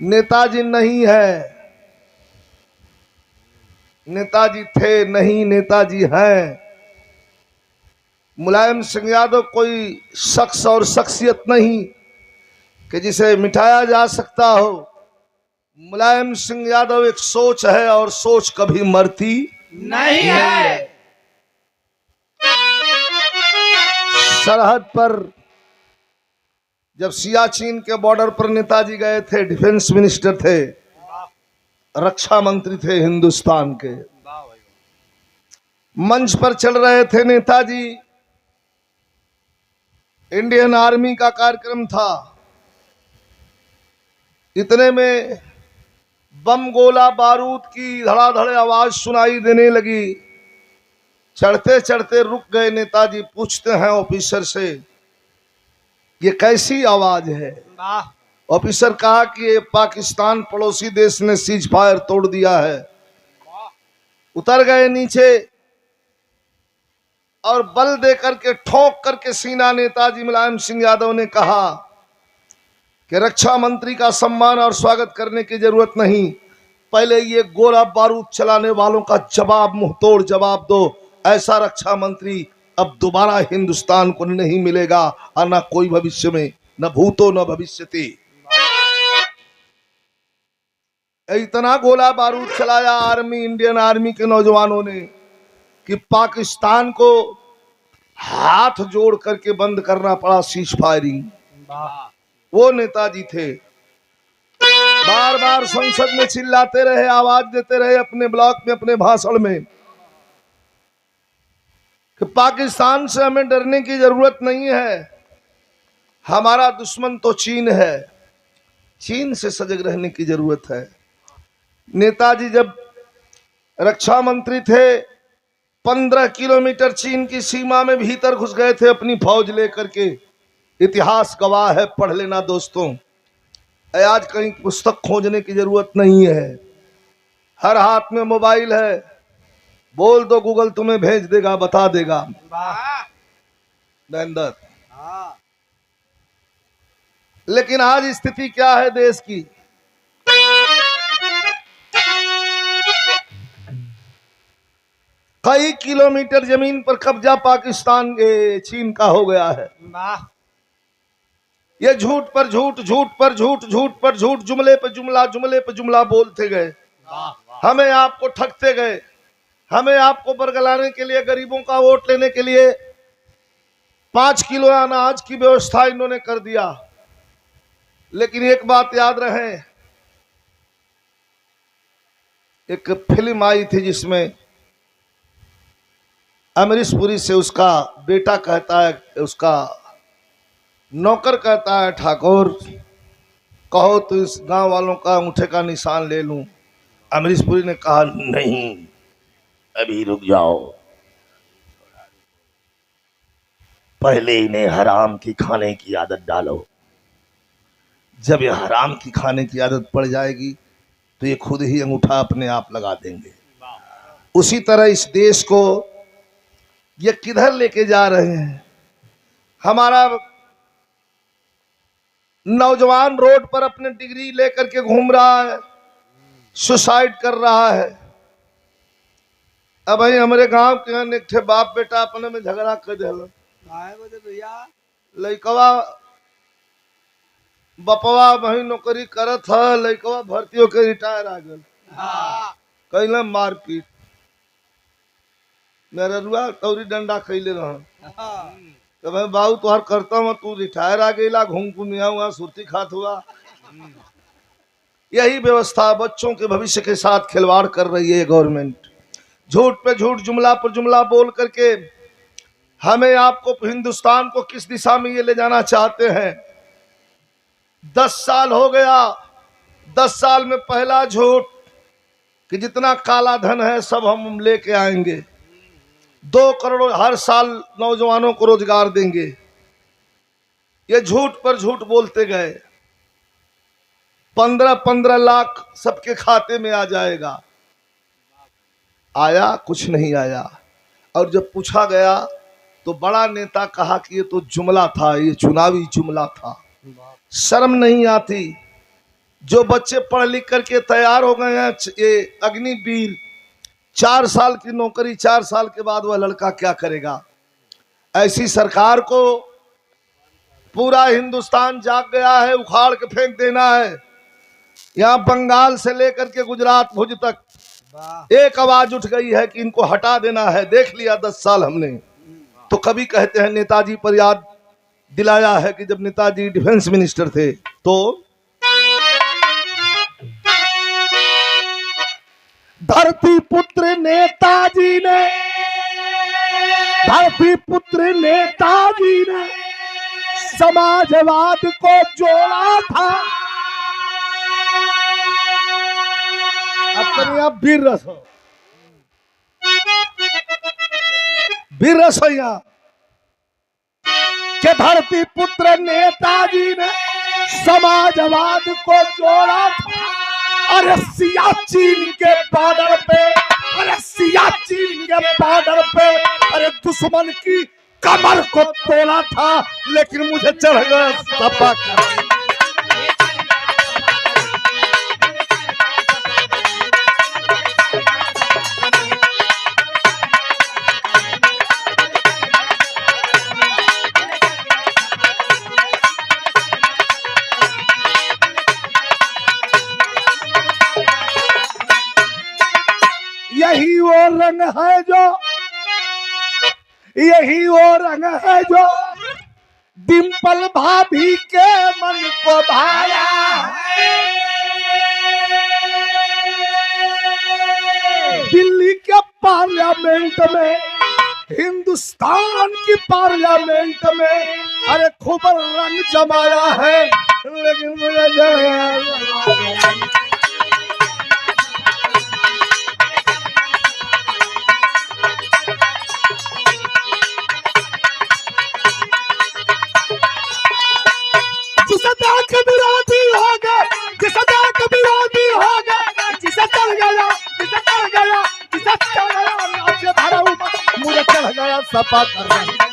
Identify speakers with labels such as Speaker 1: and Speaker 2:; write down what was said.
Speaker 1: नेताजी नहीं है, नेताजी थे नहीं, नेताजी हैं। मुलायम सिंह यादव कोई शख्स और शख्सियत नहीं कि जिसे मिटाया जा सकता हो। मुलायम सिंह यादव एक सोच है और सोच कभी मरती
Speaker 2: नहीं है।
Speaker 1: सरहद पर जब सियाचिन के बॉर्डर पर नेताजी गए थे, डिफेंस मिनिस्टर थे, रक्षा मंत्री थे हिंदुस्तान के, मंच पर चल रहे थे नेताजी, इंडियन आर्मी का कार्यक्रम था। इतने में बम गोला बारूद की धड़ाधड़ आवाज सुनाई देने लगी। चढ़ते चढ़ते रुक गए नेताजी, पूछते हैं ऑफिसर से ये कैसी आवाज है। ऑफिसर कहा कि ये पाकिस्तान पड़ोसी देश ने सीज फायर तोड़ दिया है। उतर गए नीचे और बल दे करके ठोक करके सीना नेताजी मुलायम सिंह यादव ने कहा कि रक्षा मंत्री का सम्मान और स्वागत करने की जरूरत नहीं, पहले ये गोला बारूद चलाने वालों का जवाब, मुंहतोड़ जवाब दो। ऐसा रक्षा मंत्री अब दोबारा हिंदुस्तान को नहीं मिलेगा और ना कोई भविष्य में, न भूतो न भविष्यति। इतना गोला बारूद चलाया आर्मी, इंडियन आर्मी के नौजवानों ने कि पाकिस्तान को हाथ जोड़ करके बंद करना पड़ा सीज फायरिंग। वो नेताजी थे। बार बार संसद में चिल्लाते रहे, आवाज देते रहे अपने ब्लॉक में, अपने भाषण में कि पाकिस्तान से हमें डरने की जरूरत नहीं है, हमारा दुश्मन तो चीन है, चीन से सजग रहने की जरूरत है। नेताजी जब रक्षा मंत्री थे, 15 किलोमीटर चीन की सीमा में भीतर घुस गए थे अपनी फौज लेकर के। इतिहास गवाह है, पढ़ लेना दोस्तों। आज कहीं पुस्तक खोजने की जरूरत नहीं है, हर हाथ में मोबाइल है, बोल दो गूगल तुम्हें भेज देगा, बता देगा। लेकिन आज स्थिति क्या है देश की? कई किलोमीटर जमीन पर कब्जा पाकिस्तान चीन का हो गया है। ये झूठ पर झूठ, झूठ पर झूठ, झूठ पर झूठ, जुमले पर जुमला, जुमले पर जुमला बोलते गए, हमें आपको ठगते गए, हमें आपको बरगलाने के लिए, गरीबों का वोट लेने के लिए 5 किलो अनाज की व्यवस्था इन्होंने कर दिया। लेकिन एक बात याद रहे, एक फिल्म आई थी जिसमें अमरीश पुरी से उसका बेटा कहता है, उसका नौकर कहता है, ठाकुर कहो तो इस गांव वालों का अंगूठे का निशान ले लूं। अमरीश पुरी ने कहा नहीं, अभी रुक जाओ, पहले इन्हें हराम की खाने की आदत डालो। जब ये हराम की खाने की आदत पड़ जाएगी तो ये खुद ही अंगूठा अपने आप लगा देंगे। उसी तरह इस देश को ये किधर लेके जा रहे हैं? हमारा नौजवान रोड पर अपने डिग्री लेकर के घूम रहा है, सुसाइड कर रहा है। अब भाई हमारे गांव के एक थे बाप बेटा अपने में झगड़ा कर दिया, लइकवा बपवा वही नौकरी करत है, लइकवा भर्ती होकर रिटायर आ गए, कैले मारपीट, मेरा रुआ तौरी डंडा कैले रहा। तो भाई बाबू तुहार करता हूँ, तू रिटायर आ गईला, घूम घूमिया हुआ, सुरती खात हुआ। यही व्यवस्था बच्चों के भविष्य के साथ खिलवाड़ कर रही है गवर्नमेंट। झूठ पे झूठ, जुमला पर जुमला बोल करके हमें आपको, हिंदुस्तान को किस दिशा में ये ले जाना चाहते हैं? 10 साल हो गया, 10 साल में पहला झूठ कि जितना काला धन है सब हम लेके आएंगे, 2 करोड़ हर साल नौजवानों को रोजगार देंगे। ये झूठ पर झूठ बोलते गए, 15-15 लाख सबके खाते में आ जाएगा। आया? कुछ नहीं आया। और जब पूछा गया तो बड़ा नेता कहा कि ये तो जुमला था, ये चुनावी जुमला था। शर्म नहीं आती? जो बच्चे पढ़ लिख करके तैयार हो गए हैं, ये अग्निवीर, 4 साल की नौकरी, 4 साल के बाद वह लड़का क्या करेगा? ऐसी सरकार को पूरा हिंदुस्तान जाग गया है, उखाड़ के फेंक देना है। यहाँ बंगाल से लेकर के गुजरात भुज तक एक आवाज उठ गई है कि इनको हटा देना है। देख लिया 10 साल हमने। तो कभी कहते हैं नेताजी पर याद दिलाया है कि जब नेताजी डिफेंस मिनिस्टर थे तो धरती पुत्र नेताजी ने, धरती पुत्र नेताजी ने समाजवाद को जोड़ा था। अब वीर रस हो, वीर रस हो यहाँ के धरती पुत्र नेताजी ने समाजवाद को जोड़ा था। अरे सियाचिन के बॉर्डर पे, अरे सियाचिन के बॉर्डर पे, अरे दुश्मन की कमर को तोड़ा था, लेकिन मुझे चढ़ गया सपा का। यही वो रंग है जो, यही वो रंग है जो डिंपल भाभी के मन को भाया। दिल्ली के पार्लियामेंट में, हिंदुस्तान की पार्लियामेंट में अरे खूब रंग जमाया है, लेकिन मुझे जिसे देख विरोधी हो गए, जिसे देख विरोधी हो गए, जिसे चल गया, जिसे चल गया, जिसे चल गया, मुझे चढ़ गया सपा कर